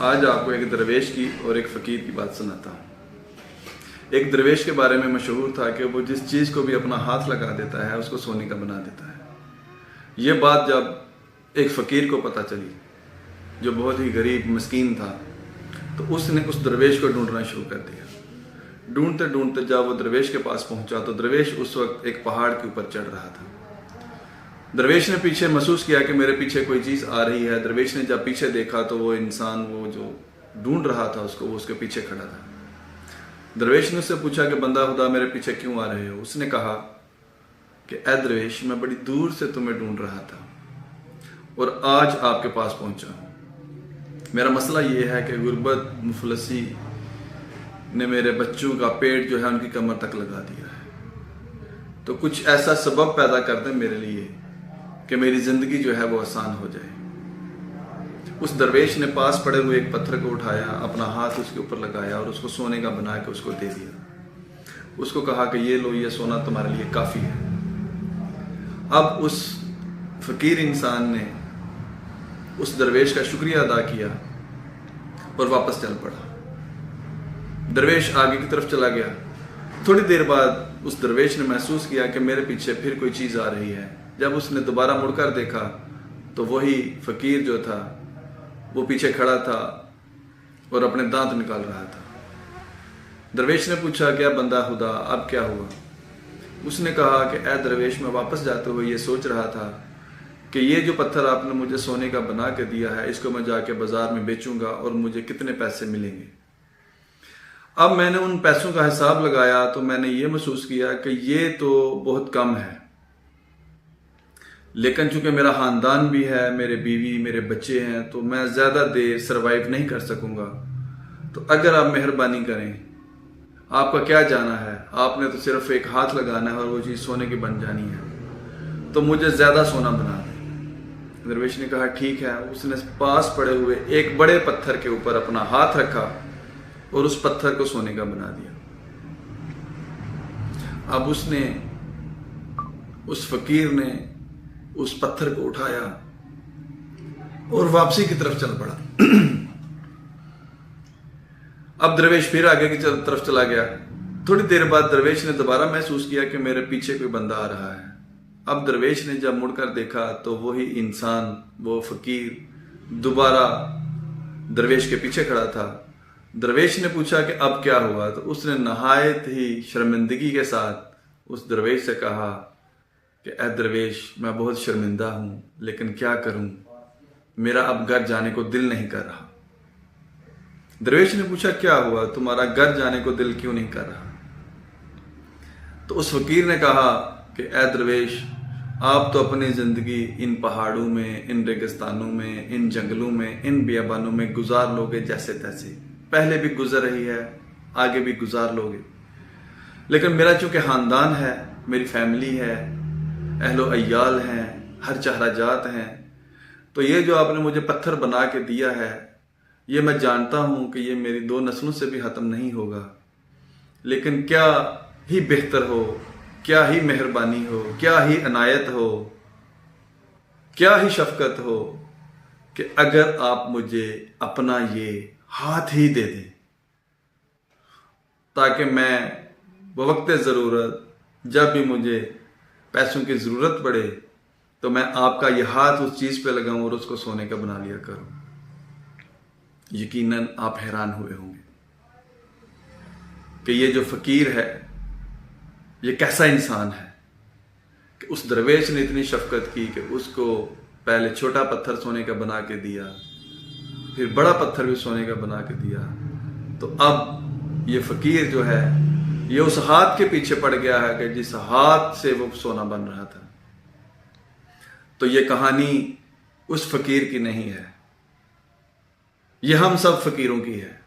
आज आपको एक दरवेश की और एक फ़कीर की बात सुनाता हूँ। एक दरवेश के बारे में मशहूर था कि वो जिस चीज़ को भी अपना हाथ लगा देता है उसको सोने का बना देता है। ये बात जब एक फ़कीर को पता चली जो बहुत ही गरीब मस्कीन था, तो उसने उस दरवेश को ढूंढना शुरू कर दिया। ढूंढते ढूंढते जब वो दरवेश के पास पहुंचा तो दरवेश उस वक्त एक पहाड़ के ऊपर चढ़ रहा था। दरवेश ने पीछे महसूस किया कि मेरे पीछे कोई चीज़ आ रही है। दरवेश ने जब पीछे देखा तो वो इंसान, वो जो ढूंढ रहा था उसको, वो उसके पीछे खड़ा था। दरवेश ने उससे पूछा कि बंदा खुदा मेरे पीछे क्यों आ रहे हो? उसने कहा कि ऐ दरवेश, मैं बड़ी दूर से तुम्हें ढूंढ रहा था और आज आपके पास पहुंचा हूँ। मेरा मसला ये है कि गुर्बत मुफलसी ने मेरे बच्चों का पेट जो है उनकी कमर तक लगा दिया है, तो कुछ ऐसा सबब पैदा कर दे मेरे लिए कि मेरी ज़िंदगी जो है वो आसान हो जाए। उस दरवेश ने पास पड़े हुए एक पत्थर को उठाया, अपना हाथ उसके ऊपर लगाया और उसको सोने का बना के उसको दे दिया। उसको कहा कि ये लो, ये सोना तुम्हारे लिए काफ़ी है। अब उस फ़कीर इंसान ने उस दरवेश का शुक्रिया अदा किया और वापस चल पड़ा। दरवेश आगे की तरफ चला गया। थोड़ी देर बाद उस दरवेश ने महसूस किया कि मेरे पीछे फिर कोई चीज़ आ रही है। जब उसने दोबारा मुड़कर देखा तो वही फ़कीर जो था वो पीछे खड़ा था और अपने दांत निकाल रहा था। दरवेश ने पूछा, क्या बंदा खुदा, अब क्या हुआ? उसने कहा कि ऐ दरवेश, मैं वापस जाते हुए ये सोच रहा था कि ये जो पत्थर आपने मुझे सोने का बना के दिया है, इसको मैं जाके बाजार में बेचूंगा और मुझे कितने पैसे मिलेंगे। अब मैंने उन पैसों का हिसाब लगाया तो मैंने ये महसूस किया कि ये तो बहुत कम है, लेकिन चूंकि मेरा ख़ानदान भी है, मेरे बीवी, मेरे बच्चे हैं, तो मैं ज़्यादा देर सरवाइव नहीं कर सकूंगा। तो अगर आप मेहरबानी करें, आपका क्या जाना है, आपने तो सिर्फ एक हाथ लगाना है और वो चीज़ सोने की बन जानी है, तो मुझे ज़्यादा सोना बना दें। दरवेश ने कहा ठीक है। उसने पास पड़े हुए एक बड़े पत्थर के ऊपर अपना हाथ रखा और उस पत्थर को सोने का बना दिया। अब उसने, उस फ़कीर ने उस पत्थर को उठाया और वापसी की तरफ चल पड़ा। अब दरवेश फिर आगे की तरफ चला गया। थोड़ी देर बाद दरवेश ने दोबारा महसूस किया कि मेरे पीछे कोई बंदा आ रहा है। अब दरवेश ने जब मुड़कर देखा तो वही इंसान, वो फ़कीर दोबारा दरवेश के पीछे खड़ा था। दरवेश ने पूछा कि अब क्या हुआ? तो उसने नहायत ही शर्मिंदगी के साथ उस दरवेश से कहा कि ऐ दरवेश, मैं बहुत शर्मिंदा हूँ, लेकिन क्या करूँ, मेरा अब घर जाने को दिल नहीं कर रहा। दरवेश ने पूछा क्या हुआ, तुम्हारा घर जाने को दिल क्यों नहीं कर रहा? तो उस फ़कीर ने कहा कि ऐ दरवेश, आप तो अपनी ज़िंदगी इन पहाड़ों में, इन रेगिस्तानों में, इन जंगलों में, इन बियाबानों में गुजार लोगे जैसे तैसे। पहले भी गुजर रही है, आगे भी गुजार लोगे, लेकिन मेरा चूँकि ख़ानदान है, मेरी फैमिली है, अहलो अय्याल हैं, हर चहरा जात हैं, तो ये जो आपने मुझे पत्थर बना के दिया है, ये मैं जानता हूँ कि ये मेरी 2 नस्लों से भी ख़त्म नहीं होगा, लेकिन क्या ही बेहतर हो, क्या ही मेहरबानी हो, क्या ही अनायत हो, क्या ही शफकत हो कि अगर आप मुझे अपना ये हाथ ही दे दें, ताकि मैं बवक्त ज़रूरत जब भी मुझे पैसों की ज़रूरत पड़े तो मैं आपका ये हाथ उस चीज़ पे लगाऊं और उसको सोने का बना लिया करूं। यकीनन आप हैरान हुए होंगे कि ये जो फ़कीर है ये कैसा इंसान है कि उस दरवेश ने इतनी शफकत की कि उसको पहले छोटा पत्थर सोने का बना के दिया, फिर बड़ा पत्थर भी सोने का बना के दिया। तो अब ये फ़कीर जो है ये उस हाथ के पीछे पड़ गया है कि जिस हाथ से वो सोना बन रहा था। तो ये कहानी उस फ़कीर की नहीं है, ये हम सब फ़कीरों की है।